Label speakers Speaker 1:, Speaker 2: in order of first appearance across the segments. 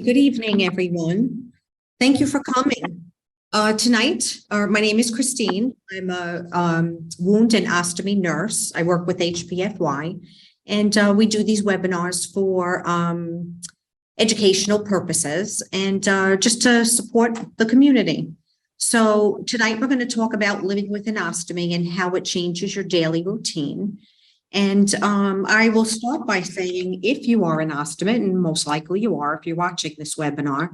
Speaker 1: Good evening, everyone. Thank you for coming. Tonight, my name is Christine. I'm a wound and ostomy nurse. I work with HPFY, and we do these webinars for educational purposes and just to support the community. So tonight, we're going to talk about living with an ostomy and how it changes your daily routine. And I will start by saying, if you are an ostomate, and most likely you are if you're watching this webinar,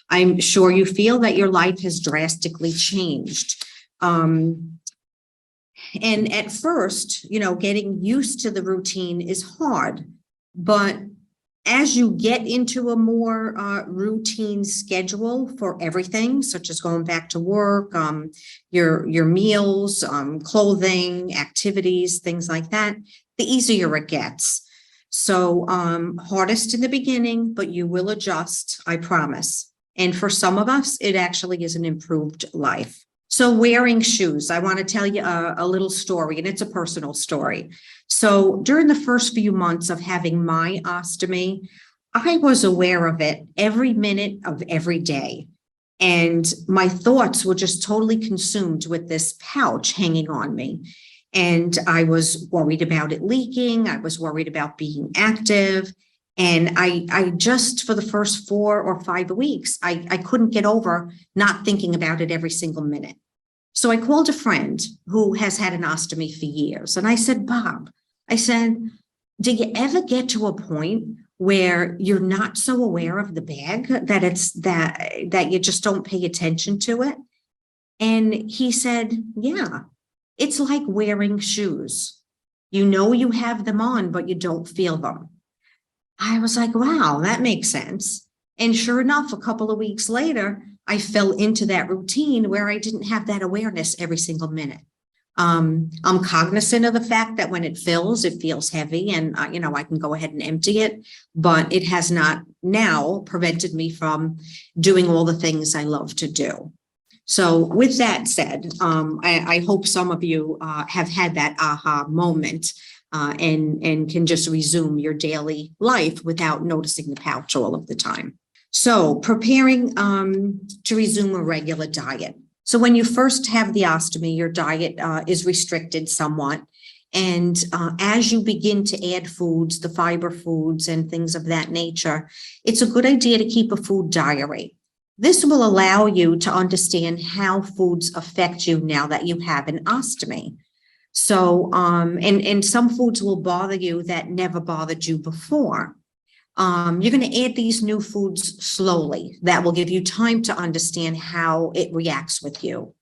Speaker 1: I'm sure you feel that your life has drastically changed. And at first, getting used to the routine is hard, but as you get into a more routine schedule for everything, such as going back to work, your meals, clothing, activities, things like that, the easier it gets. So hardest in the beginning, but you will adjust, I promise. And for some of us, it actually is an improved life. So wearing shoes, I want to tell you a little story, and it's a personal story. So during the first few months of having my ostomy, I was aware of it every minute of every day. And my thoughts were just totally consumed with this pouch hanging on me. And I was worried about it leaking. I was worried about being active. And I just, for the first 4 or 5 weeks, I couldn't get over not thinking about it every single minute. So I called a friend who has had an ostomy for years. And I said, Bob, I said, do you ever get to a point where you're not so aware of the bag that you just don't pay attention to it? And he said, yeah, it's like wearing shoes. You know you have them on, but you don't feel them. I was like, wow, that makes sense. And sure enough, a couple of weeks later, I fell into that routine where I didn't have that awareness every single minute. I'm cognizant of the fact that when it fills, it feels heavy and, I can go ahead and empty it, but it has not now prevented me from doing all the things I love to do. So with that said, I hope some of you have had that aha moment and can just resume your daily life without noticing the pouch all of the time. So preparing to resume a regular diet. So when you first have the ostomy, your diet is restricted somewhat. And as you begin to add foods, the fiber foods and things of that nature, it's a good idea to keep a food diary. This will allow you to understand how foods affect you now that you have an ostomy. So, and some foods will bother you that never bothered you before. You're going to add these new foods slowly. That will give you time to understand how it reacts with you.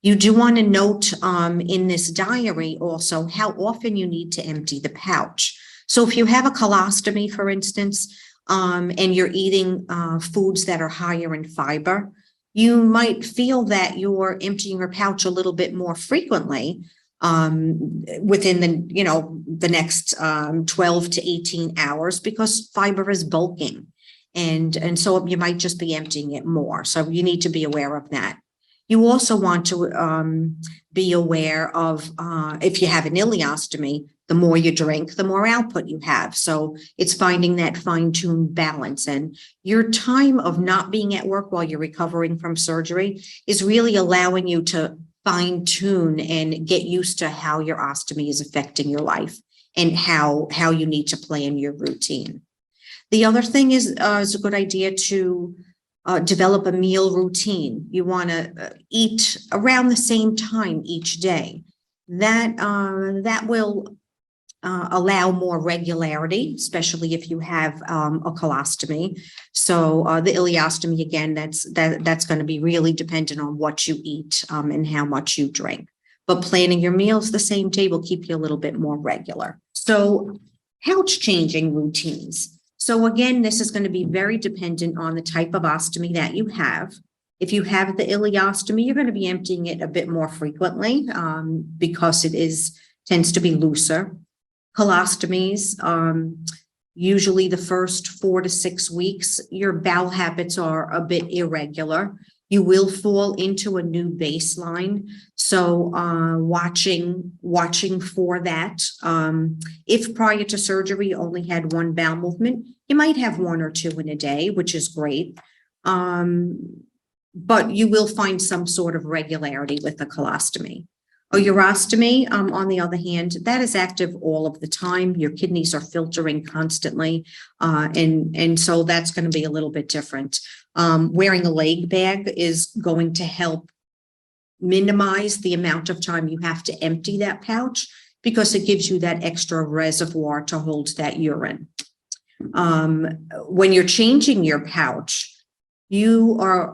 Speaker 1: You do want to note in this diary also how often you need to empty the pouch. So if you have a colostomy, for instance, and you're eating foods that are higher in fiber, you might feel that you're emptying your pouch a little bit more frequently within the next 12 to 18 hours because fiber is bulking. And so you might just be emptying it more. So you need to be aware of that. You also want to be aware of if you have an ileostomy, the more you drink, the more output you have. So it's finding that fine-tuned balance. And your time of not being at work while you're recovering from surgery is really allowing you to fine-tune and get used to how your ostomy is affecting your life and how you need to plan your routine. The other thing is it's a good idea to develop a meal routine. You want to eat around the same time each day. That will allow more regularity, especially if you have a colostomy. So the ileostomy, again, that's going to be really dependent on what you eat and how much you drink. But planning your meals the same day will keep you a little bit more regular. So pouch changing routines. So again, this is going to be very dependent on the type of ostomy that you have. If you have the ileostomy, you're going to be emptying it a bit more frequently because it tends to be looser. Colostomies, usually the first 4 to 6 weeks, your bowel habits are a bit irregular. you will fall into a new baseline. So watching for that. If prior to surgery you only had one bowel movement, you might have one or two in a day, which is great. But you will find some sort of regularity with the colostomy. A urostomy, on the other hand, that is active all of the time. Your kidneys are filtering constantly, and so that's going to be a little bit different. Wearing a leg bag is going to help minimize the amount of time you have to empty that pouch, because it gives you that extra reservoir to hold that urine. When you're changing your pouch, you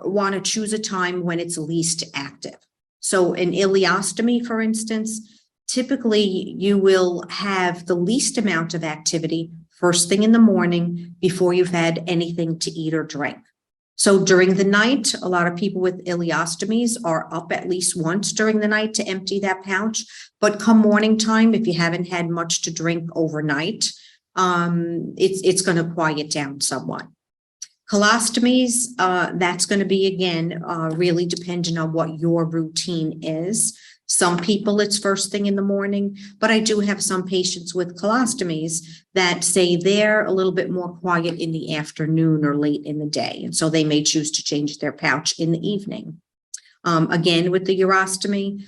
Speaker 1: want to choose a time when it's least active. So in ileostomy, for instance, typically you will have the least amount of activity first thing in the morning before you've had anything to eat or drink. So during the night, a lot of people with ileostomies are up at least once during the night to empty that pouch. But come morning time, if you haven't had much to drink overnight, it's going to quiet down somewhat. Colostomies, that's going to be, again, really dependent on what your routine is. Some people, it's first thing in the morning, but I do have some patients with colostomies that say they're a little bit more quiet in the afternoon or late in the day. And so they may choose to change their pouch in the evening. Again, with the urostomy,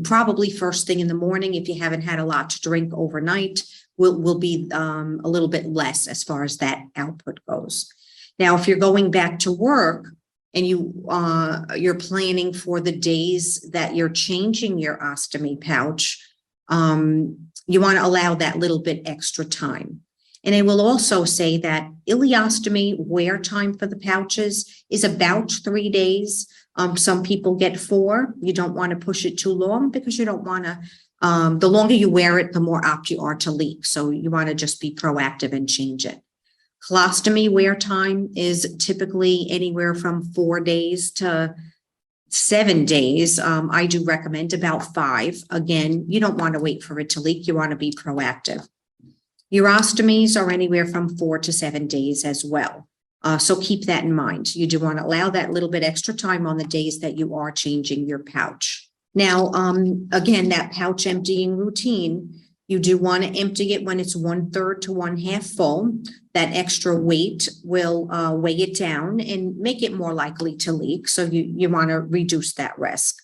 Speaker 1: probably first thing in the morning, if you haven't had a lot to drink overnight, will be a little bit less as far as that output goes. Now, if you're going back to work and you're planning for the days that you're changing your ostomy pouch, you want to allow that little bit extra time. And I will also say that ileostomy wear time for the pouches is about 3 days. Some people get 4. You don't want to push it too long, because you don't want to, the longer you wear it, the more apt you are to leak. So you want to just be proactive and change it. Colostomy wear time is typically anywhere from 4 days to 7 days. I do recommend about 5. Again, you don't want to wait for it to leak. You want to be proactive. Urostomies are anywhere from 4 to 7 days as well. So keep that in mind. You do want to allow that little bit extra time on the days that you are changing your pouch. Now, again, that pouch emptying routine, you do want to empty it when it's 1/3 to 1/2 full. That extra weight will weigh it down and make it more likely to leak. So you want to reduce that risk.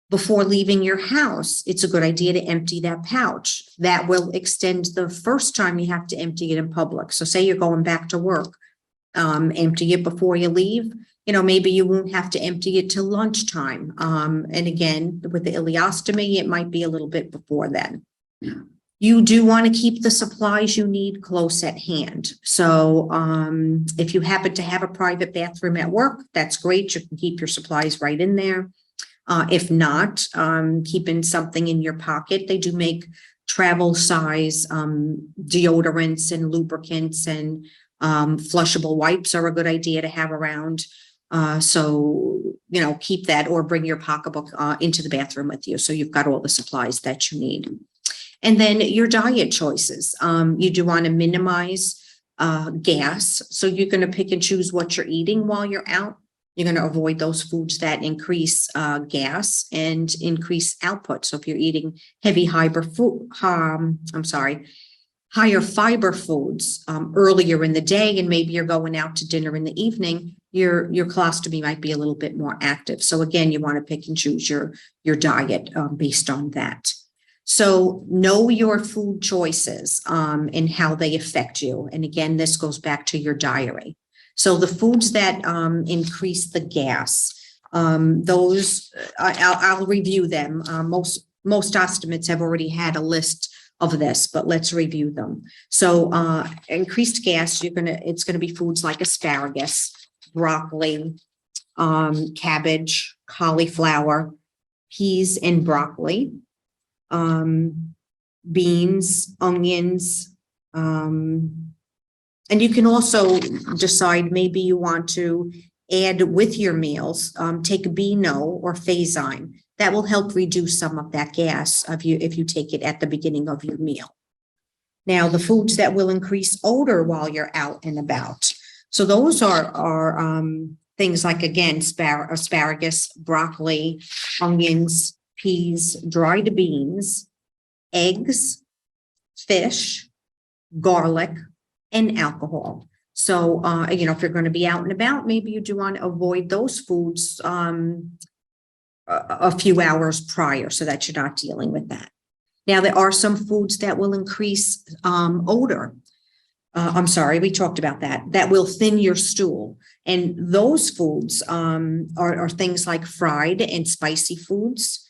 Speaker 1: Before leaving your house, it's a good idea to empty that pouch. That will extend the first time you have to empty it in public. So say you're going back to work, empty it before you leave. You know, maybe you won't have to empty it till lunchtime. And again, with the ileostomy, it might be a little bit before then. You do want to keep the supplies you need close at hand. So if you happen to have a private bathroom at work, that's great. You can keep your supplies right in there. If not, keeping something in your pocket. They do make travel size deodorants and lubricants, and flushable wipes are a good idea to have around. So, you know, keep that, or bring your pocketbook into the bathroom with you, so you've got all the supplies that you need. And then your diet choices. You do want to minimize gas. So you're going to pick and choose what you're eating while you're out. You're going to avoid those foods that increase gas and increase output. So if you're eating higher fiber foods earlier in the day, and maybe you're going out to dinner in the evening, your colostomy might be a little bit more active. So again, you want to pick and choose your diet based on that. So know your food choices and how they affect you. And again, this goes back to your diary. So the foods that increase the gas, those I'll review them. Most ostomates have already had a list of this, but let's review them. So increased gas, it's gonna be foods like asparagus, broccoli, cabbage, cauliflower, peas and broccoli, beans, onyons, and you can also decide, maybe you want to add with your meals, take Beano or Phazime. That will help reduce some of that gas if you take it at the beginning of your meal. Now, the foods that will increase odor while you're out and about. So those are things like, again, asparagus, broccoli, onions, peas, dried beans, eggs, fish, garlic, and alcohol. So, if you're going to be out and about, maybe you do want to avoid those foods a few hours prior so that you're not dealing with that. Now, there are some foods that will increase odor. I'm sorry, we talked about that. That will thin your stool. And those foods are things like fried and spicy foods,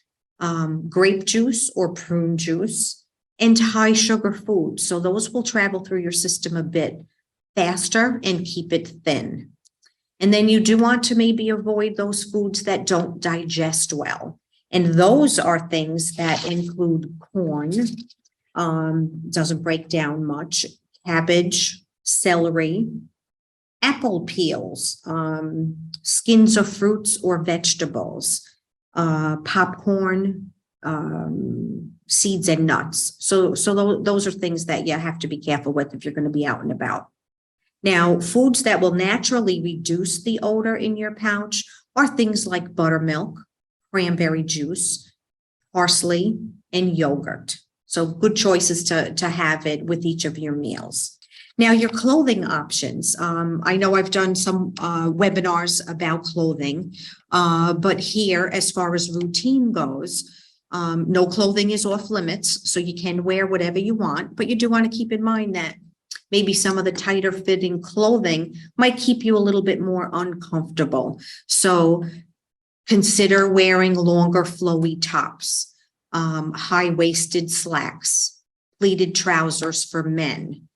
Speaker 1: grape juice or prune juice, and high sugar foods. So those will travel through your system a bit faster and keep it thin. And then you do want to maybe avoid those foods that don't digest well. And those are things that include corn, doesn't break down much, cabbage, celery, apple peels, skins of fruits or vegetables, popcorn, seeds and nuts. So those are things that you have to be careful with if you're going to be out and about. Now, foods that will naturally reduce the odor in your pouch are things like buttermilk, cranberry juice, parsley, and yogurt. So good choices to have it with each of your meals. Now, your clothing options. I know I've done some webinars about clothing, but here, as far as routine goes, no clothing is off limits, so you can wear whatever you want, but you do want to keep in mind that maybe some of the tighter fitting clothing might keep you a little bit more uncomfortable. So consider wearing longer flowy tops, high-waisted slacks, pleated trousers for men,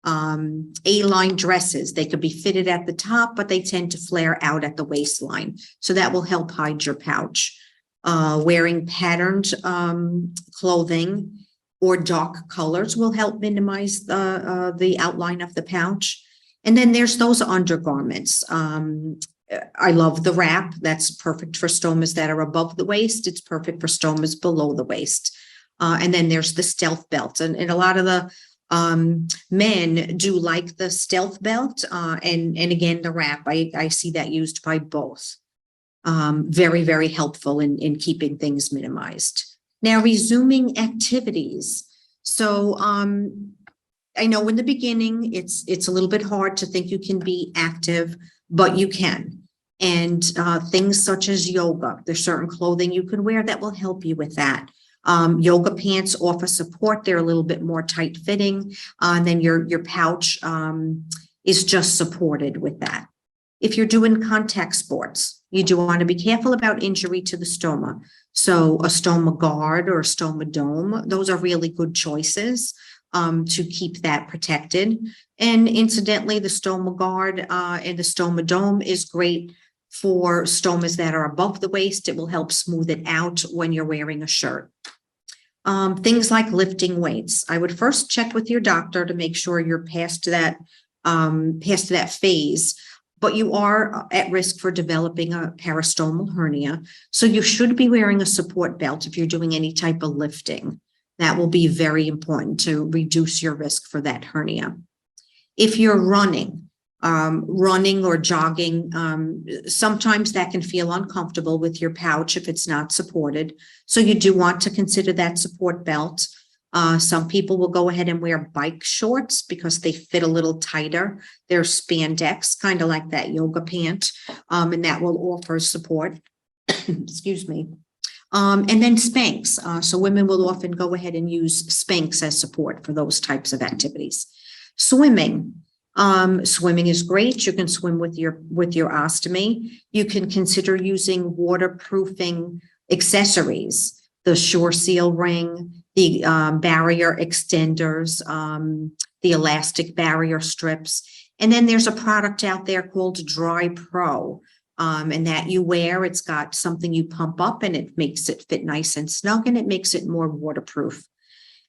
Speaker 1: A-line dresses. They could be fitted at the top, but they tend to flare out at the waistline. So that will help hide your pouch. Wearing patterned clothing or dark colors will help minimize the outline of the pouch. And then there's those undergarments. I love the wrap. That's perfect for stomas that are above the waist. It's perfect for stomas below the waist. And then there's the stealth belt. And a lot of the men do like the stealth belt. And again, the wrap, I see that used by both. Very, very helpful in keeping things minimized. Now, resuming activities. So I know in the beginning, it's a little bit hard to think you can be active, but you can. And things such as yoga, there's certain clothing you can wear that will help you with that. Yoga pants offer support. They're a little bit more tight fitting. And then your pouch is just supported with that. If you're doing contact sports, you do want to be careful about injury to the stoma. So a stoma guard or a stoma dome, those are really good choices to keep that protected. And incidentally, the stoma guard and the stoma dome is great for stomas that are above the waist. It will help smooth it out when you're wearing a shirt. Things like lifting weights. I would first check with your doctor to make sure you're past that phase. But you are at risk for developing a peristomal hernia. So you should be wearing a support belt if you're doing any type of lifting. That will be very important to reduce your risk for that hernia. If you're running or jogging, sometimes that can feel uncomfortable with your pouch if it's not supported. So you do want to consider that support belt. Some people will go ahead and wear bike shorts because they fit a little tighter. They're spandex, kind of like that yoga pant, and that will offer support. Excuse me. And then Spanx. So women will often go ahead and use Spanx as support for those types of activities. Swimming. Swimming is great. You can swim with your ostomy. You can consider using waterproofing accessories, the Shore Seal ring, the barrier extenders, the elastic barrier strips. And then there's a product out there called Dry Pro, and that you wear. It's got something you pump up and it makes it fit nice and snug and it makes it more waterproof.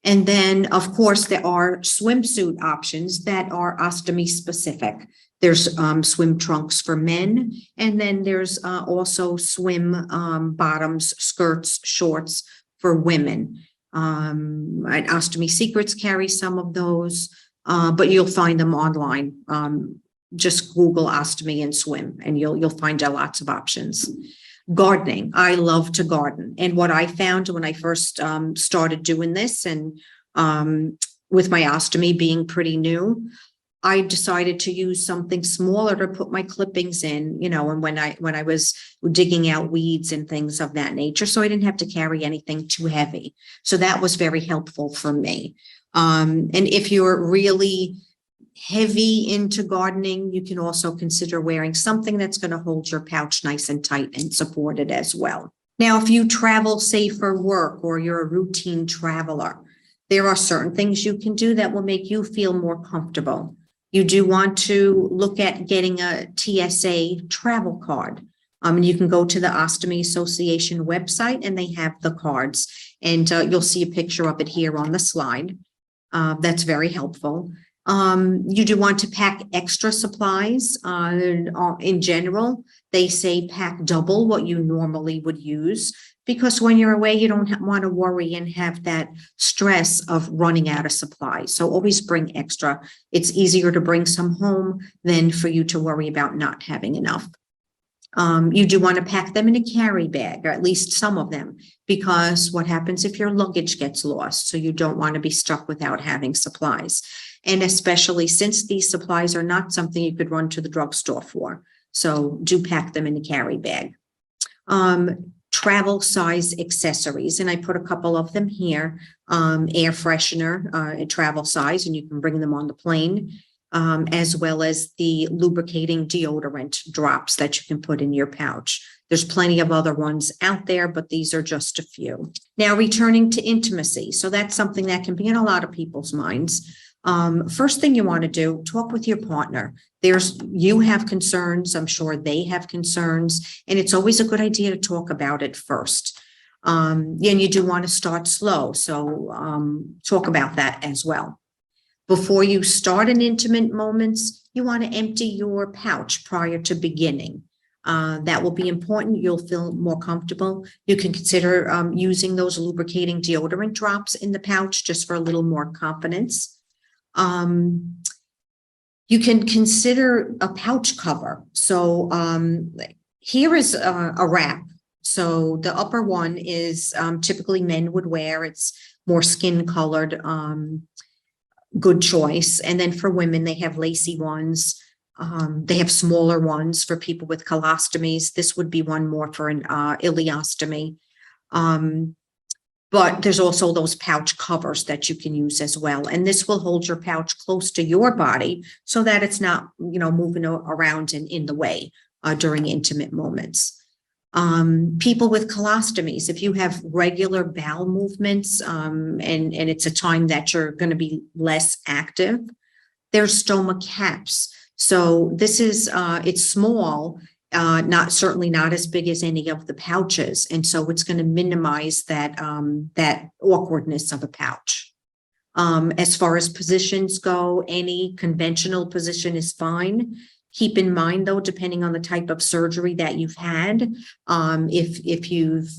Speaker 1: And then, of course, there are swimsuit options that are ostomy specific. There's swim trunks for men, and then there's also swim bottoms, skirts, shorts for women. Ostomy Secrets carry some of those, but you'll find them online just Google ostomy and swim, and you'll find out lots of options. Gardening. I love to garden. And what I found when I first started doing this, and with my ostomy being pretty new, I decided to use something smaller to put my clippings in, and when I was digging out weeds and things of that nature, so I didn't have to carry anything too heavy. So that was very helpful for me. And if you're really heavy into gardening, you can also consider wearing something that's going to hold your pouch nice and tight and support it as well. Now, if you travel, say, for work, or you're a routine traveler, there are certain things you can do that will make you feel more comfortable. You do want to look at getting a Tsa Travel Card. And you can go to the Ostomy Association website, and they have the cards. And you'll see a picture of it here on the slide. That's very helpful. You do want to pack extra supplies. In general, they say pack double what you normally would use, because when you're away, you don't want to worry and have that stress of running out of supplies. So always bring extra. It's easier to bring some home than for you to worry about not having enough. You do want to pack them in a carry bag, or at least some of them, because what happens if your luggage gets lost? So you don't want to be stuck without having supplies. And especially since these supplies are not something you could run to the drugstore for. So do pack them in a carry bag. Travel size accessories, and I put a couple of them here. Air freshener, travel size, and you can bring them on the plane, as well as the lubricating deodorant drops that you can put in your pouch. There's plenty of other ones out there, but these are just a few. Now, returning to intimacy. So that's something that can be in a lot of people's minds. First thing you want to do, talk with your partner. You have concerns, I'm sure they have concerns, and it's always a good idea to talk about it first. And you do want to start slow, so talk about that as well. Before you start an intimate moments, you want to empty your pouch prior to beginning. That will be important. You'll feel more comfortable. You can consider using those lubricating deodorant drops in the pouch just for a little more confidence. You can consider a pouch cover. So here is a wrap. So the upper one is typically men would wear. It's more skin colored, good choice. And then for women, they have lacy ones. They have smaller ones for people with colostomies. This would be one more for an ileostomy. But there's also those pouch covers that you can use as well. And this will hold your pouch close to your body so that it's not, moving around and in the way during intimate moments. People with colostomies, if you have regular bowel movements and it's a time that you're going to be less active, there's stoma caps. So this is, it's small, certainly not as big as any of the pouches. And so it's going to minimize that awkwardness of a pouch. As far as positions go, any conventional position is fine. Keep in mind, though, depending on the type of surgery that you've had, if you've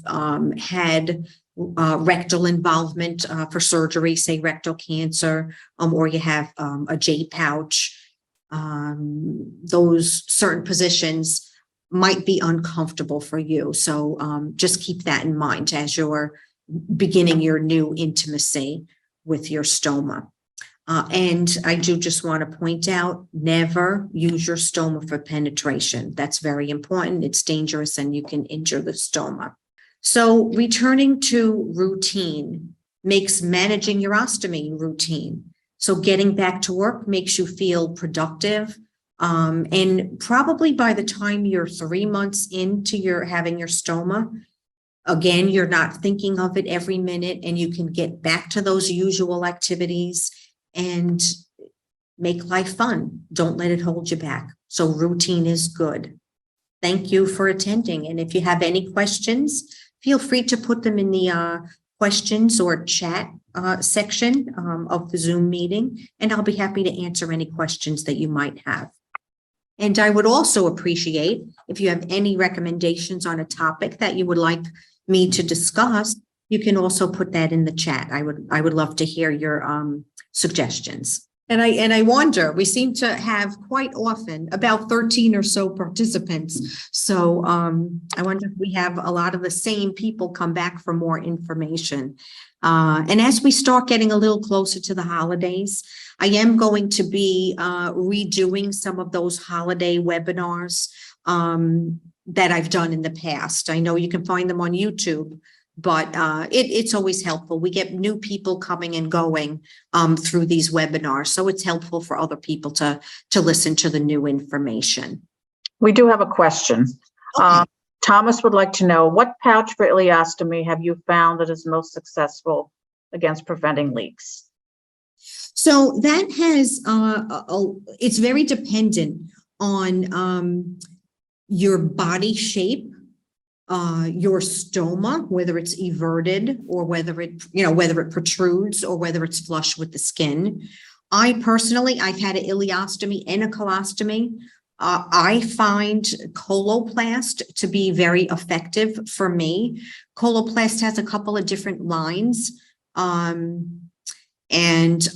Speaker 1: had rectal involvement for surgery, say rectal cancer, or you have a J pouch, those certain positions might be uncomfortable for you. So just keep that in mind as you're beginning your new intimacy with your stoma. And I do just want to point out, never use your stoma for penetration. That's very important. It's dangerous and you can injure the stoma. So returning to routine makes managing your ostomy routine. So getting back to work makes you feel productive. And probably by the time you're 3 months into having your stoma, again, you're not thinking of it every minute, and you can get back to those usual activities and make life fun. Don't let it hold you back. So routine is good. Thank you for attending. And if you have any questions, feel free to put them in the questions or chat section of the Zoom meeting, and I'll be happy to answer any questions that you might have. And I would also appreciate if you have any recommendations on a topic that you would like me to discuss, you can also put that in the chat. I would love to hear your suggestions. And I wonder, we seem to have quite often about 13 or so participants. So I wonder if we have a lot of the same people come back for more information. And as we start getting a little closer to the holidays, I am going to be redoing some of those holiday webinars that I've done in the past. I know you can find them on YouTube, but it's always helpful. We get new people coming and going through these webinars. So it's helpful for other people to listen to the new information.
Speaker 2: We do have a question.
Speaker 1: Okay.
Speaker 2: Thomas would like to know, what pouch for ileostomy have you found that is most successful against preventing leaks?
Speaker 1: So that has, it's very dependent on your body shape, your stoma, whether it's everted or whether it, whether it protrudes or whether it's flush with the skin. I've had an ileostomy and a colostomy. I find Coloplast to be very effective for me. Coloplast has a couple of different lines. And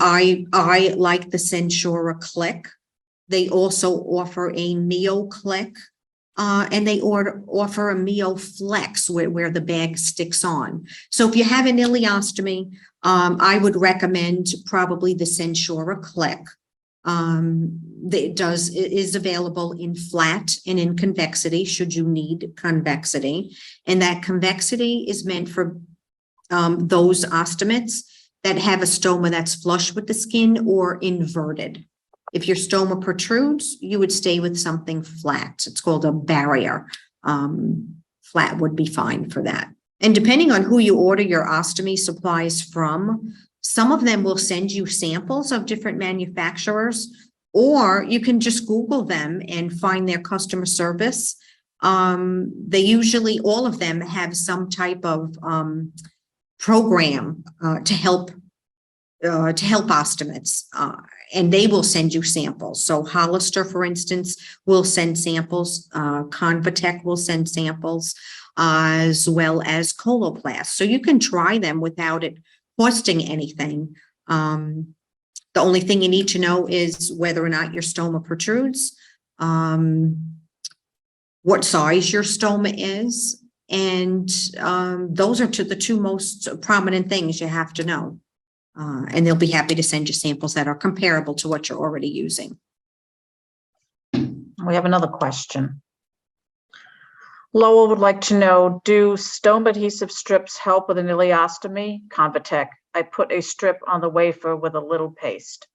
Speaker 1: I like the Sensura Click. They also offer a Mio Click, and they offer a Mio Flex where the bag sticks on. So if you have an ileostomy, I would recommend probably the Sensura Click. It is available in flat and in convexity should you need convexity. And that convexity is meant for those ostomates that have a stoma that's flush with the skin or inverted. If your stoma protrudes, you would stay with something flat. It's called a barrier. Flat would be fine for that. And depending on who you order your ostomy supplies from, some of them will send you samples of different manufacturers, or you can just Google them and find their customer service. They usually, all of them have some type of program to help ostomates, and they will send you samples. So Hollister, for instance, will send samples. Convatec will send samples, as well as Coloplast. So you can try them without it costing anything. The only thing you need to know is whether or not your stoma protrudes, what size your stoma is, and those are the two most prominent things you have to know. And they'll be happy to send you samples that are comparable to what you're already using.
Speaker 2: We have another question. Lowell would like to know, do stoma adhesive strips help with an ileostomy? Convatec. I put a strip on the wafer with a little paste.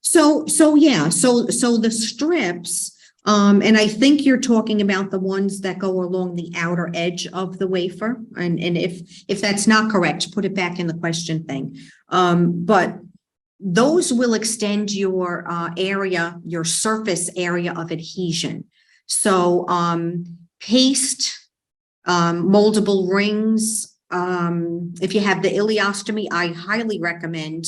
Speaker 1: So the strips, and I think you're talking about the ones that go along the outer edge of the wafer. And if that's not correct, put it back in the question thing. But those will extend your area, your surface area of adhesion. So paste, moldable rings. If you have the ileostomy, I highly recommend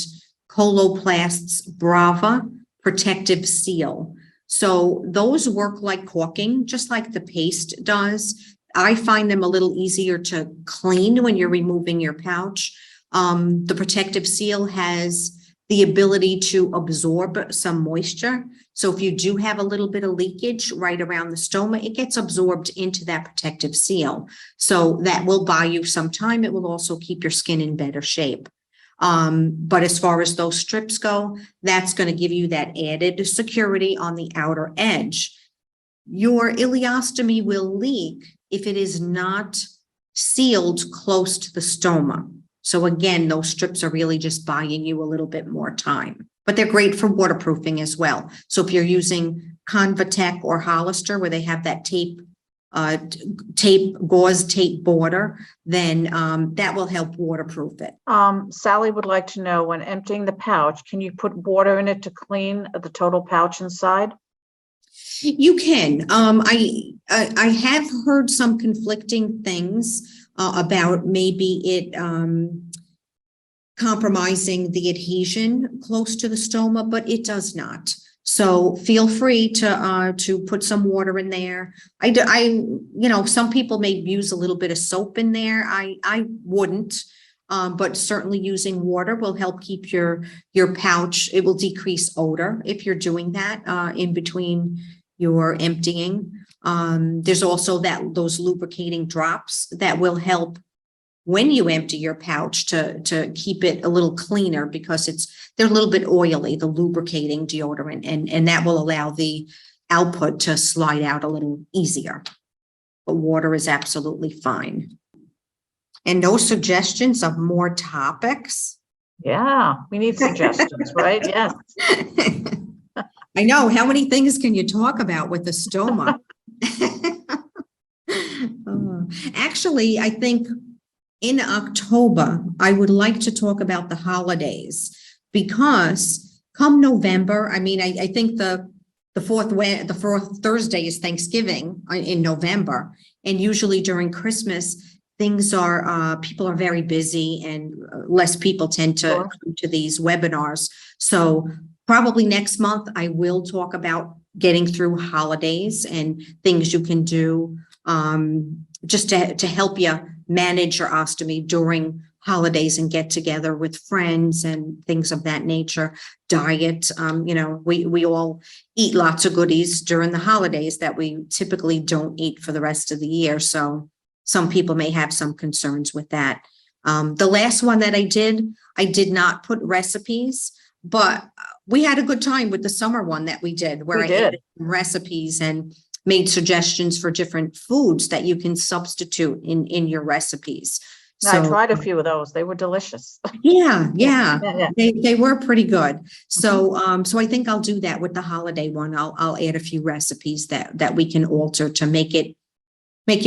Speaker 1: Coloplast's Brava Protective Seal. So those work like caulking, just like the paste does. I find them a little easier to clean when you're removing your pouch. The protective seal has the ability to absorb some moisture. So if you do have a little bit of leakage right around the stoma, it gets absorbed into that protective seal. So that will buy you some time. It will also keep your skin in better shape. But as far as those strips go, that's going to give you that added security on the outer edge. Your ileostomy will leak if it is not sealed close to the stoma. So again, those strips are really just buying you a little bit more time, but they're great for waterproofing as well. So if you're using Convatec or Hollister, where they have that gauze tape border, then that will help waterproof it.
Speaker 2: Sally would like to know, when emptying the pouch, can you put water in it to clean the total pouch inside?
Speaker 1: You can. I have heard some conflicting things about maybe it compromising the adhesion close to the stoma, but it does not. So feel free to put some water in there. Some people may use a little bit of soap in there. I wouldn't. but certainly using water will help keep your pouch. It will decrease odor if you're doing that in between your emptying. There's also those lubricating drops that will help when you empty your pouch to keep it a little cleaner, because they're a little bit oily, the lubricating deodorant, and that will allow the output to slide out a little easier. But water is absolutely fine. And no suggestions of more topics?
Speaker 2: Yeah, we need suggestions, right? Yes.
Speaker 1: I know. How many things can you talk about with the stoma? Actually, I think in October, I would like to talk about the holidays, because come November, I mean, I think the fourth Thursday is Thanksgiving in November, and usually during Christmas, people are very busy, and less people tend to come to these webinars. So probably next month, I will talk about getting through holidays and things you can do just to help you manage your ostomy during holidays and get together with friends and things of that nature. Diet, we all eat lots of goodies during the holidays that we typically don't eat for the rest of the year. So some people may have some concerns with that. The last one that I did not put recipes, but we had a good time with the summer one that we did, where I added recipes and made suggestions for different foods that you can substitute in your recipes.
Speaker 2: I tried a few of those. They were delicious.
Speaker 1: Yeah. They were pretty good. So so I think I'll do that with the holiday one. I'll add a few recipes that we can alter to make it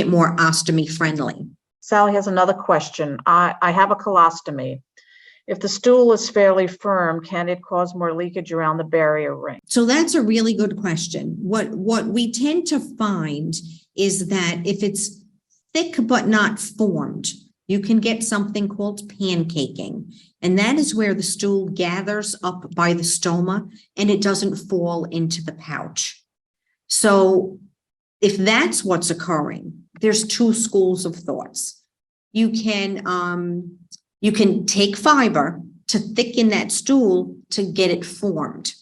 Speaker 1: more ostomy friendly.
Speaker 2: Sally has another question. I have a colostomy. If the stool is fairly firm, can it cause more leakage around the barrier ring?
Speaker 1: So that's a really good question. What we tend to find is that if it's thick but not formed, you can get something called pancaking. And that is where the stool gathers up by the stoma and it doesn't fall into the pouch. So if that's what's occurring, there's two schools of thoughts. You can take fiber to thicken that stool to get it formed.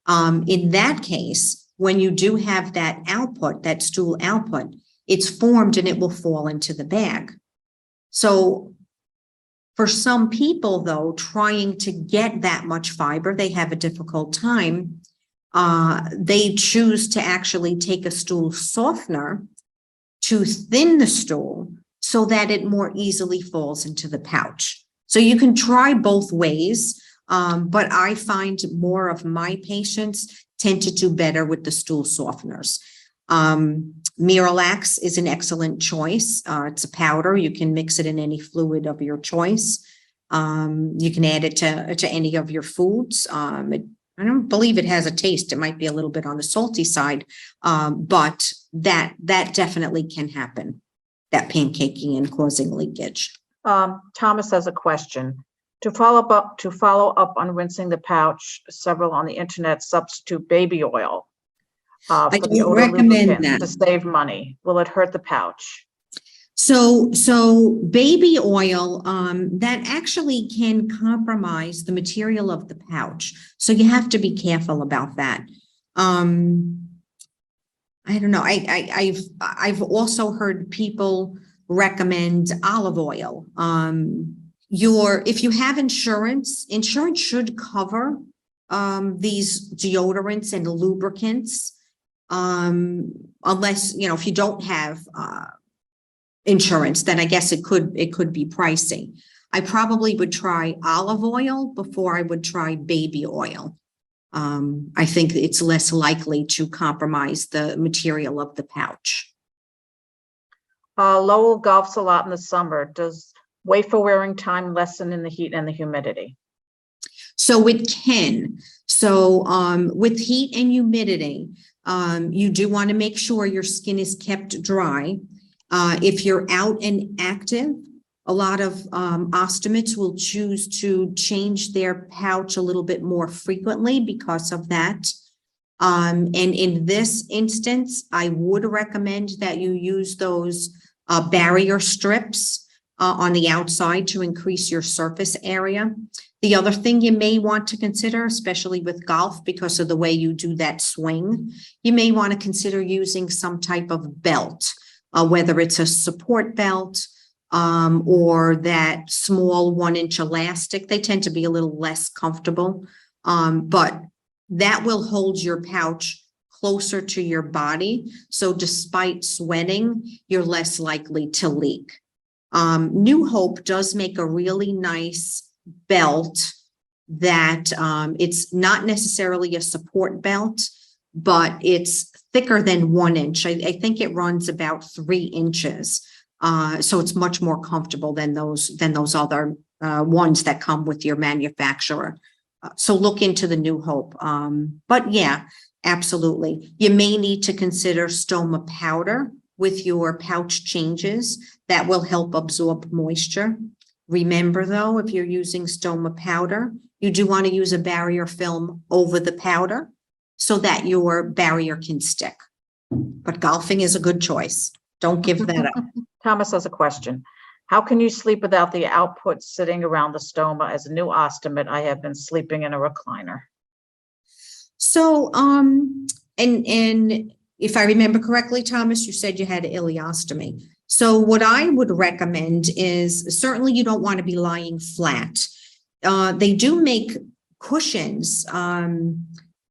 Speaker 1: In that case, when you do have that output, that stool output, it's formed and it will fall into the bag. So for some people, though, trying to get that much fiber, they have a difficult time. They choose to actually take a stool softener to thin the stool so that it more easily falls into the pouch. So you can try both ways, but I find more of my patients tend to do better with the stool softeners. Miralax is an excellent choice. It's a powder. You can mix it in any fluid of your choice. You can add it to any of your foods. I don't believe it has a taste. It might be a little bit on the salty side, but that definitely can happen, that pancaking and causing leakage.
Speaker 2: Thomas has a question. To follow up on rinsing the pouch, several on the internet substitute baby oil for the odor lubricant to save money. Will it hurt the pouch?
Speaker 1: So baby oil, that actually can compromise the material of the pouch. So you have to be careful about that. I don't know. I've also heard people recommend olive oil. If you have insurance should cover these deodorants and lubricants, unless, if you don't have insurance, then I guess it could be pricey. I probably would try olive oil before I would try baby oil. I think it's less likely to compromise the material of the pouch.
Speaker 2: Lowell golfs a lot in the summer. Does wafer wearing time lessen in the heat and the humidity?
Speaker 1: So it can. So with heat and humidity, you do want to make sure your skin is kept dry. If you're out and active, a lot of ostomates will choose to change their pouch a little bit more frequently because of that. And in this instance, I would recommend that you use those barrier strips on the outside to increase your surface area. The other thing you may want to consider, especially with golf, because of the way you do that swing, you may want to consider using some type of belt, whether it's a support belt or that small 1-inch elastic. They tend to be a little less comfortable, but that will hold your pouch closer to your body. So despite sweating, you're less likely to leak. New Hope does make a really nice belt that it's not necessarily a support belt, but it's thicker than 1 inch. I think it runs about 3 inches. So it's much more comfortable than those other ones that come with your manufacturer. So look into the New Hope. But yeah, absolutely. You may need to consider Stoma powder with your pouch changes. That will help absorb moisture. Remember though, if you're using Stoma powder, you do want to use a barrier film over the powder so that your barrier can stick. But golfing is a good choice. Don't give that up.
Speaker 2: Thomas has a question. How can you sleep without the output sitting around the stoma? As a new ostomate, I have been sleeping in a recliner.
Speaker 1: So, and if I remember correctly, Thomas, you said you had ileostomy. So what I would recommend is certainly you don't want to be lying flat. They do make cushions,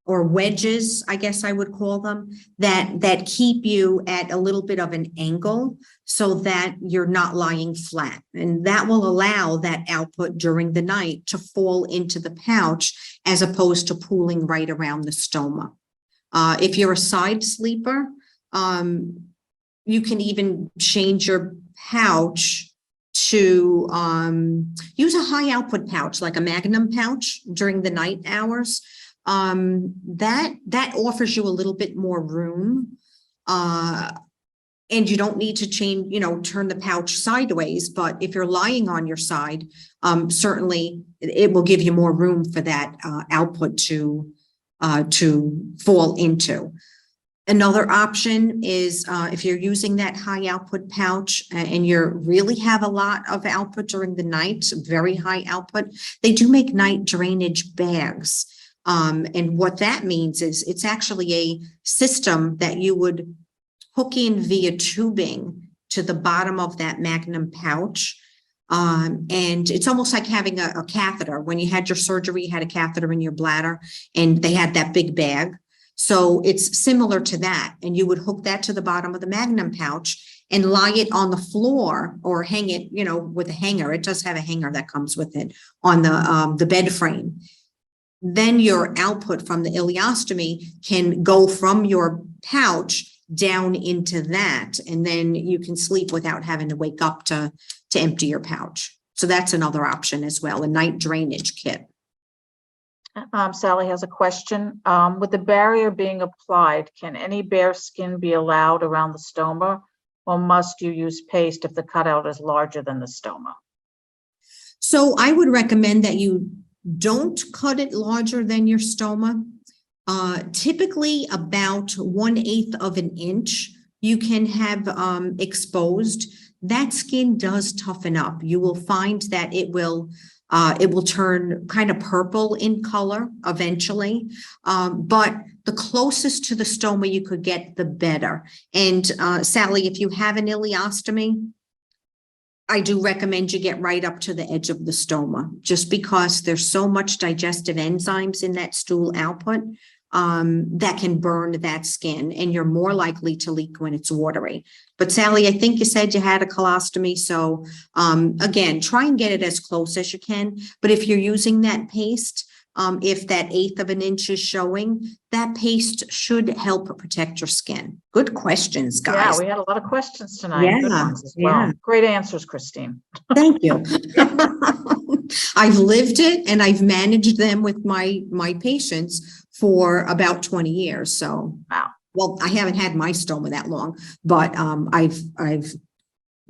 Speaker 1: or wedges, I guess I would call them, that keep you at a little bit of an angle so that you're not lying flat. And that will allow that output during the night to fall into the pouch as opposed to pooling right around the stoma. If you're a side sleeper, you can even change your pouch to use a high output pouch, like a Magnum pouch during the night hours. That offers you a little bit more room, and you don't need to change, turn the pouch sideways. But if you're lying on your side, certainly it will give you more room for that output to fall into. Another option is if you're using that high output pouch and you really have a lot of output during the night, very high output, they do make night drainage bags. And what that means is it's actually a system that you would hook in via tubing to the bottom of that Magnum pouch. And it's almost like having a catheter. When you had your surgery, you had a catheter in your bladder and they had that big bag. So it's similar to that. And you would hook that to the bottom of the Magnum pouch and lie it on the floor or hang it, with a hanger. It does have a hanger that comes with it on the bed frame. Then your output from the ileostomy can go from your pouch down into that, and then you can sleep without having to wake up to empty your pouch. So that's another option as well, a night drainage kit.
Speaker 2: Sally has a question. With the barrier being applied, can any bare skin be allowed around the stoma, or must you use paste if the cutout is larger than the stoma?
Speaker 1: So I would recommend that you don't cut it larger than your stoma. Typically about 1/8 of an inch you can have exposed. That skin does toughen up. You will find that it will turn kind of purple in color eventually. But the closest to the stoma you could get, the better. And Sally, if you have an ileostomy, I do recommend you get right up to the edge of the stoma, just because there's so much digestive enzymes in that stool output that can burn that skin, and you're more likely to leak when it's watery. But Sally, I think you said you had a colostomy. So again, try and get it as close as you can. But if you're using that paste, if that 1/8 of an inch is showing, that paste should help protect your skin. Good questions, guys.
Speaker 2: Yeah, we had a lot of questions tonight.
Speaker 1: Yeah,
Speaker 2: Good ones as well.
Speaker 1: yeah.
Speaker 2: Great answers, Christine.
Speaker 1: Thank you. I've lived it and I've managed them with my patients for about 20 years. So,
Speaker 2: wow.
Speaker 1: Well, I haven't had my stoma that long, but I've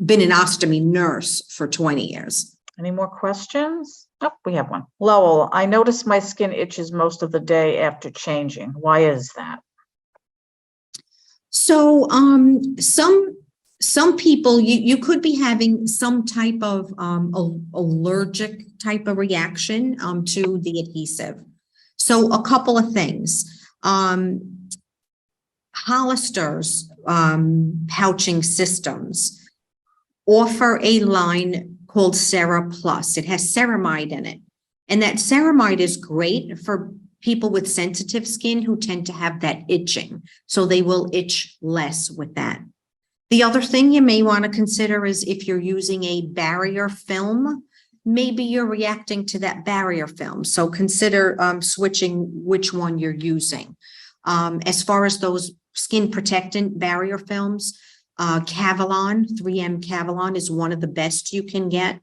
Speaker 1: been an ostomy nurse for 20 years.
Speaker 2: Any more questions? Oh, we have one. Lowell, I notice my skin itches most of the day after changing. Why is that?
Speaker 1: So some people, you could be having some type of allergic type of reaction to the adhesive. So a couple of things. Hollister's pouching systems offer a line called Cera Plus. It has ceramide in it. And that ceramide is great for people with sensitive skin who tend to have that itching. So they will itch less with that. The other thing you may want to consider is if you're using a barrier film, maybe you're reacting to that barrier film. So consider switching which one you're using. As far as those skin protectant barrier films, Cavalon, 3M Cavalon is one of the best you can get.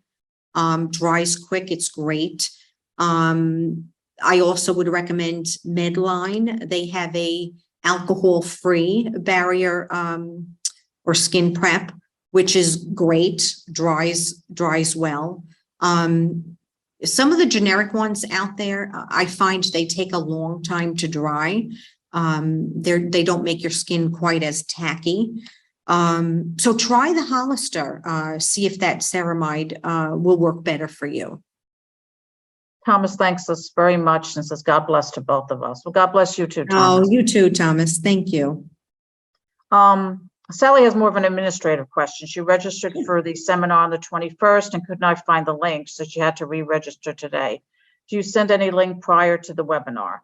Speaker 1: Dries quick, it's great. I also would recommend Medline. They have a alcohol-free barrier or skin prep, which is great, dries well. Some of the generic ones out there, I find they take a long time to dry. They don't make your skin quite as tacky. So try the Hollister, see if that ceramide will work better for you.
Speaker 2: Thomas thanks us very much and says, God bless to both of us. Well, God bless you too, Thomas.
Speaker 1: Oh, you too, Thomas. Thank you.
Speaker 2: Sally has more of an administrative question. She registered for the seminar on the 21st and could not find the link, so she had to re-register today. Do you send any link prior to the webinar?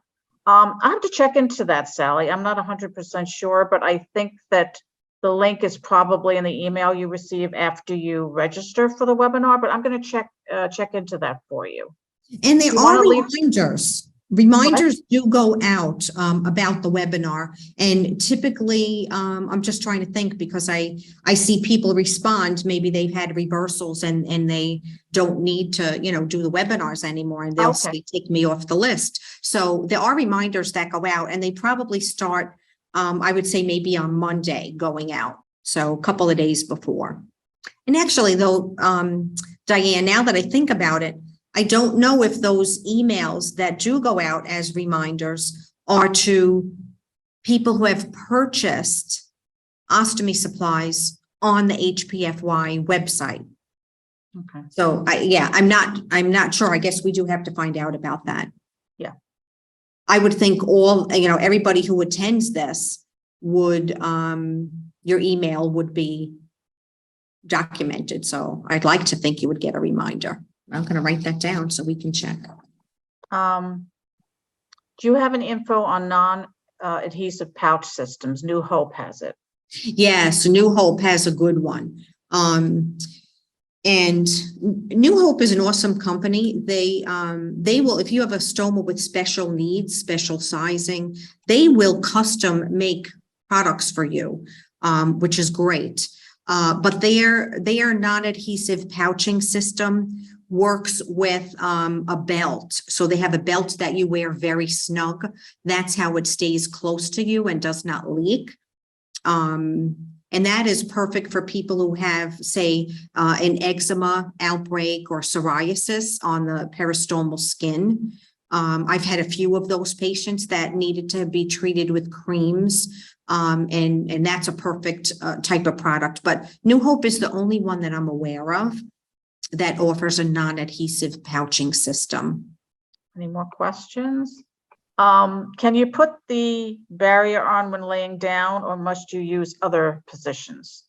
Speaker 2: I have to check into that, Sally. I'm not 100% sure, but I think that the link is probably in the email you receive after you register for the webinar, but I'm going to check into that for you.
Speaker 1: And there are reminders. Reminders do go out about the webinar, and typically I'm just trying to think because I see people respond. Maybe they've had reversals and they don't need to do the webinars anymore, and they'll say take me off the list. So there are reminders that go out, and they probably start I would say maybe on Monday going out, so a couple of days before. And actually though, Diane, now that I think about it, I don't know if those emails that do go out as reminders are to people who have purchased ostomy supplies on the HPFY website.
Speaker 2: Okay.
Speaker 1: So I'm not sure. I guess we do have to find out about that.
Speaker 2: Yeah.
Speaker 1: I would think everybody who attends this would, your email would be documented. So I'd like to think you would get a reminder. I'm going to write that down so we can check.
Speaker 2: Do you have any info on non-adhesive pouch systems? New Hope has it.
Speaker 1: Yes, New Hope has a good one. And New Hope is an awesome company. They will, if you have a stoma with special needs, special sizing, they will custom make products for you, which is great. But their non-adhesive pouching system works with a belt. So they have a belt that you wear very snug. That's how it stays close to you and does not leak. And that is perfect for people who have, say, an eczema outbreak or psoriasis on the peristomal skin. I've had a few of those patients that needed to be treated with creams. And that's a perfect type of product. But New Hope is the only one that I'm aware of that offers a non-adhesive pouching system.
Speaker 2: Any more questions? Can you put the barrier on when laying down, or must you use other positions?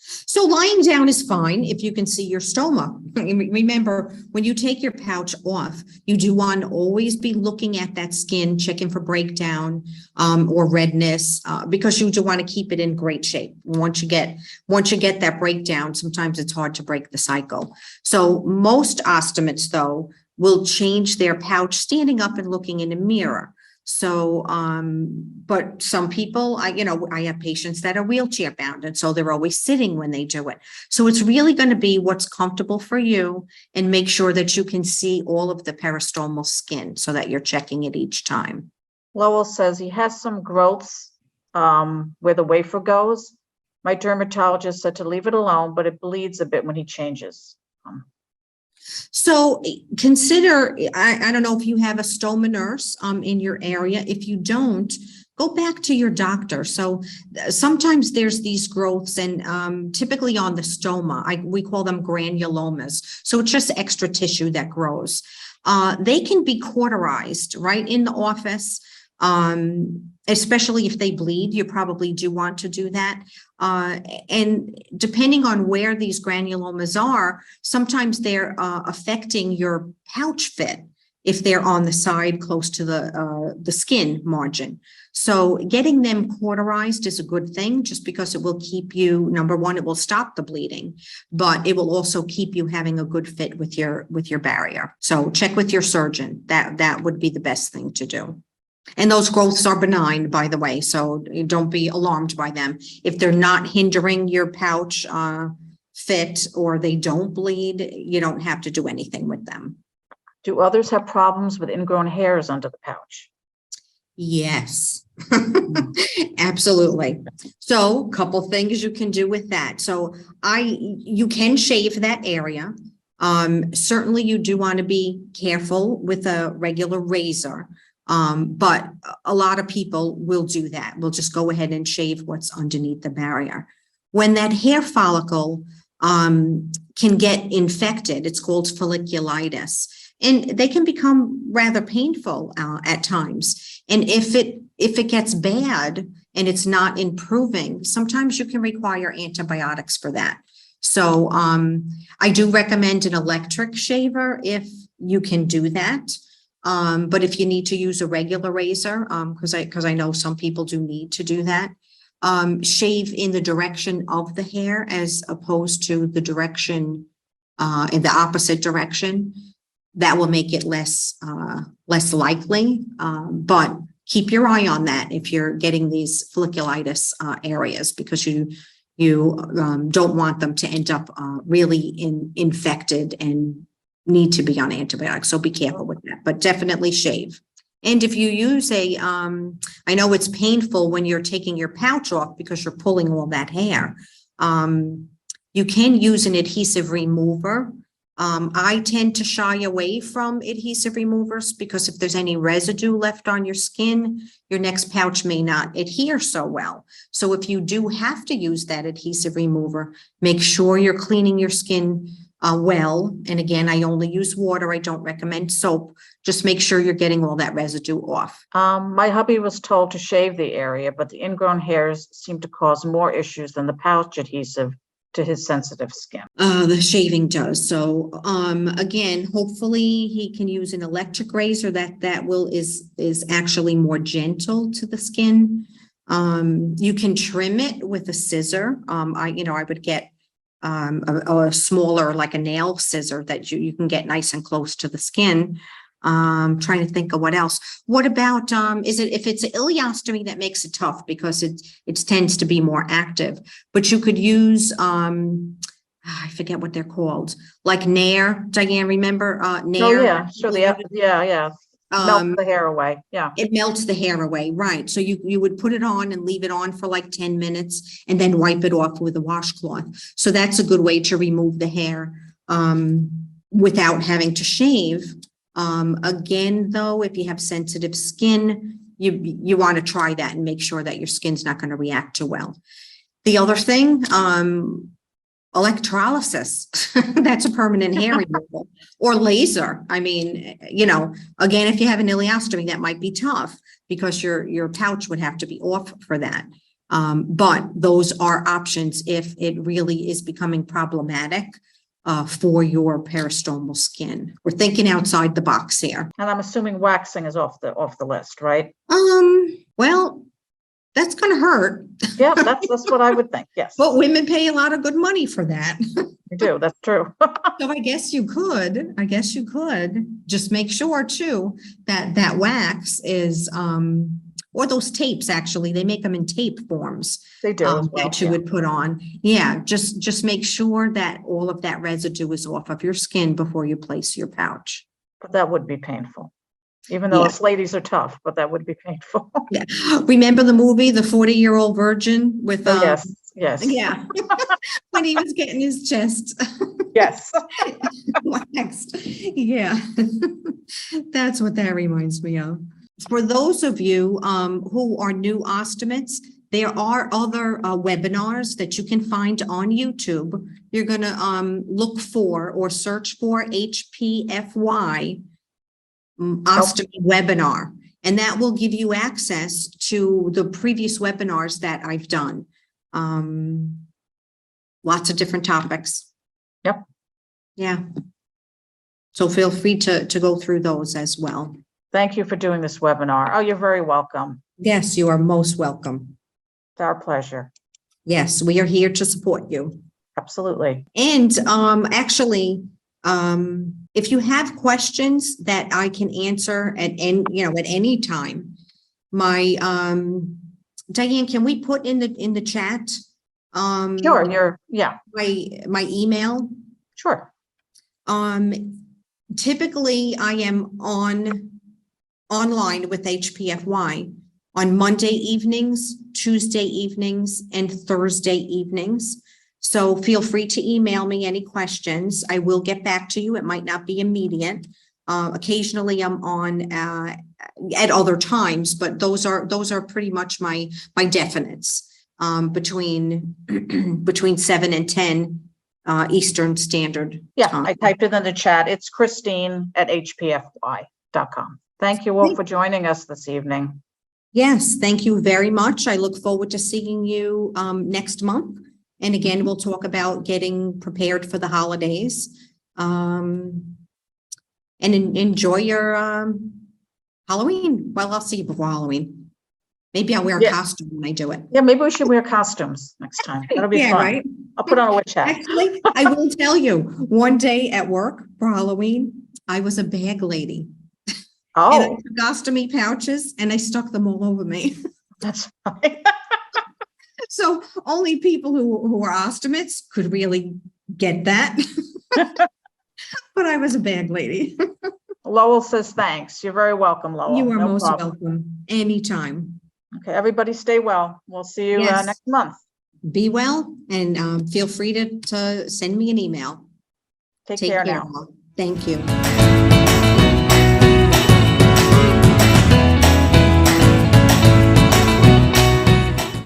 Speaker 1: So lying down is fine if you can see your stoma. Remember, when you take your pouch off, you do want to always be looking at that skin, checking for breakdown or redness, because you do want to keep it in great shape. Once you get that breakdown, sometimes it's hard to break the cycle. So most ostomates, though, will change their pouch standing up and looking in a mirror. So, but some people, I have patients that are wheelchair bound, and so they're always sitting when they do it. So it's really going to be what's comfortable for you, and make sure that you can see all of the peristomal skin so that you're checking it each time.
Speaker 2: Lowell says he has some growths where the wafer goes. My dermatologist said to leave it alone, but it bleeds a bit when he changes.
Speaker 1: So consider, I don't know if you have a stoma nurse in your area. If you don't, go back to your doctor. So sometimes there's these growths, and typically on the stoma, we call them granulomas. So it's just extra tissue that grows. They can be cauterized right in the office, especially if they bleed. You probably do want to do that. And depending on where these granulomas are, sometimes they're affecting your pouch fit if they're on the side close to the skin margin. So getting them cauterized is a good thing, just because it will keep you, number one, it will stop the bleeding, but it will also keep you having a good fit with your barrier. So check with your surgeon. That would be the best thing to do. And those growths are benign, by the way, so don't be alarmed by them. If they're not hindering your pouch fit, or they don't bleed, you don't have to do anything with them.
Speaker 2: Do others have problems with ingrown hairs under the pouch?
Speaker 1: Yes, absolutely. So a couple things you can do with that. So you can shave that area. Certainly you do want to be careful with a regular razor. But a lot of people will do that. We'll just go ahead and shave what's underneath the barrier. When that hair follicle can get infected, it's called folliculitis, and they can become rather painful at times. And if it gets bad and it's not improving, sometimes you can require antibiotics for that. So I do recommend an electric shaver if you can do that. But if you need to use a regular razor, because I know some people do need to do that, shave in the direction of the hair as opposed to the direction in the opposite direction. That will make it less likely. But keep your eye on that if you're getting these folliculitis areas, because you don't want them to end up really infected and need to be on antibiotics. So be careful with that, but definitely shave. And if you use I know it's painful when you're taking your pouch off because you're pulling all that hair. You can use an adhesive remover. I tend to shy away from adhesive removers because if there's any residue left on your skin, your next pouch may not adhere so well. So if you do have to use that adhesive remover, make sure you're cleaning your skin well. And again, I only use water. I don't recommend soap. Just make sure you're getting all that residue off.
Speaker 2: My hubby was told to shave the area, but the ingrown hairs seem to cause more issues than the pouch adhesive to his sensitive skin.
Speaker 1: The shaving does. So again, hopefully he can use an electric razor that is actually more gentle to the skin. You can trim it with a scissor. I would get a smaller, like a nail scissor that you can get nice and close to the skin. Trying to think of what else. What about if it's an ileostomy, that makes it tough because it tends to be more active, but you could use I forget what they're called, like Nair. Diane, remember Nair?
Speaker 2: Oh yeah, sure. Melt the hair away. Yeah.
Speaker 1: It melts the hair away, right? So you would put it on and leave it on for like 10 minutes and then wipe it off with a washcloth. So that's a good way to remove the hair without having to shave. Again, though, if you have sensitive skin, you want to try that and make sure that your skin's not going to react too well. The other thing, electrolysis, that's a permanent hair removal, or laser. I mean, again, if you have an ileostomy, that might be tough because your pouch would have to be off for that. But those are options if it really is becoming problematic for your peristomal skin. We're thinking outside the box here.
Speaker 2: And I'm assuming waxing is off the list, right?
Speaker 1: Well, that's going to hurt.
Speaker 2: Yeah, that's what I would think. Yes.
Speaker 1: But women pay a lot of good money for that.
Speaker 2: You do. That's true.
Speaker 1: So I guess you could. Just make sure too that wax is or those tapes, actually, they make them in tape forms.
Speaker 2: They do as well,
Speaker 1: that you would put on. Yeah, just make sure that all of that residue is off of your skin before you place your pouch.
Speaker 2: But that would be painful. Even though us ladies are tough, but that would be painful.
Speaker 1: Yeah. Remember the movie, The 40-Year-Old Virgin with
Speaker 2: yes.
Speaker 1: Yeah. When he was getting his chest.
Speaker 2: Yes.
Speaker 1: Waxed. Yeah. That's what that reminds me of. For those of you who are new ostomates, there are other webinars that you can find on YouTube. You're going to look for or search for HPFY Ostomy webinar, and that will give you access to the previous webinars that I've done. Lots of different topics.
Speaker 2: Yep.
Speaker 1: Yeah. So feel free to go through those as well.
Speaker 2: Thank you for doing this webinar. Oh, you're very welcome.
Speaker 1: Yes, you are most welcome.
Speaker 2: It's our pleasure.
Speaker 1: Yes, we are here to support you.
Speaker 2: Absolutely.
Speaker 1: And actually, if you have questions that I can answer at any time, my Diane, can we put in the chat?
Speaker 2: Sure.
Speaker 1: My email.
Speaker 2: Sure.
Speaker 1: Typically I am online with HPFY on Monday evenings, Tuesday evenings, and Thursday evenings. So feel free to email me any questions. I will get back to you. It might not be immediate. Occasionally I'm on at other times, but those are pretty much my definites between 7 and 10 Eastern Standard Time.
Speaker 2: I typed it in the chat. It's Christine@hpfy.com. Thank you all for joining us this evening.
Speaker 1: Yes, thank you very much. I look forward to seeing you next month. And again, we'll talk about getting prepared for the holidays. And enjoy your Halloween. Well, I'll see you before Halloween. Maybe I'll wear a costume when I do it.
Speaker 2: Yeah, maybe we should wear costumes next time. That'll be fun. Right? I'll put on a witch hat.
Speaker 1: Actually, I will tell you, one day at work for Halloween, I was a bag lady.
Speaker 2: Oh.
Speaker 1: And I took ostomy pouches and I stuck them all over me.
Speaker 2: That's fine.
Speaker 1: So only people who are ostomates could really get that. But I was a bag lady.
Speaker 2: Lowell says thanks. You're very welcome, Lowell.
Speaker 1: You are most welcome. Anytime.
Speaker 2: Okay, everybody stay well. We'll see you next month.
Speaker 1: Be well, and feel free to send me an email.
Speaker 2: Take care now.
Speaker 1: Thank you.